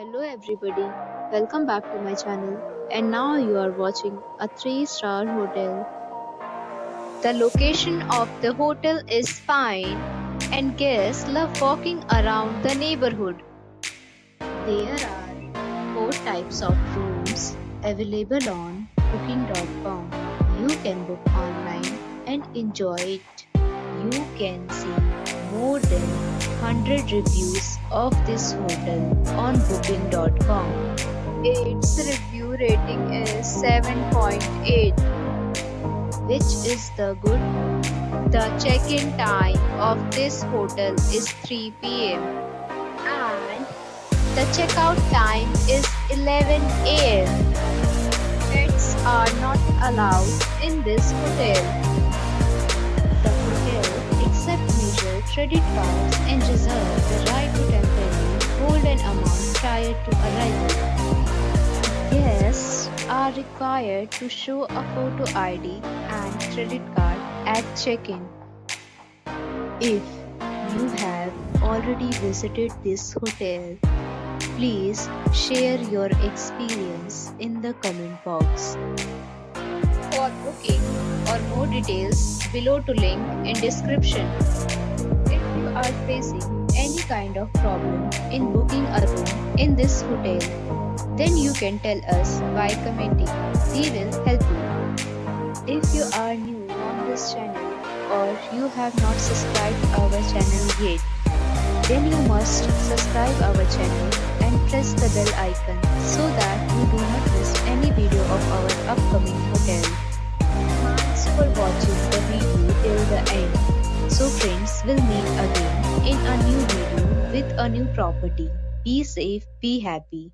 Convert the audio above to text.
Hello everybody, welcome back to my channel. And now you are watching a 3-star hotel. The location of the hotel is fine and guests love walking around the neighborhood. There are 4 types of rooms available on booking.com. You can book online and enjoy it. You can see more than 100 reviews of this hotel on booking.com. Its review rating is 7.8, which is the good. The check-in time of this hotel is 3 p.m. and the checkout time is 11 a.m. Pets are not allowed in this hotel. The hotel accepts major credit cards and reserves the right to temporarily hold an amount prior to arrival. Guests are required to show a photo ID and credit card at check-in. If you have already visited this hotel, please share your experience in the comment box. For booking or more details, below to link in description. If you are facing any kind of problem in booking a room in this hotel, then you can tell us by commenting. We will help you. If you are new on this channel or you have not subscribed our channel yet, then you must subscribe our channel and press the bell icon so that you do not miss any video of our upcoming hotel. Thanks for watching the video till the end. So friends, will meet again in a new video with a new property. Be safe, be happy.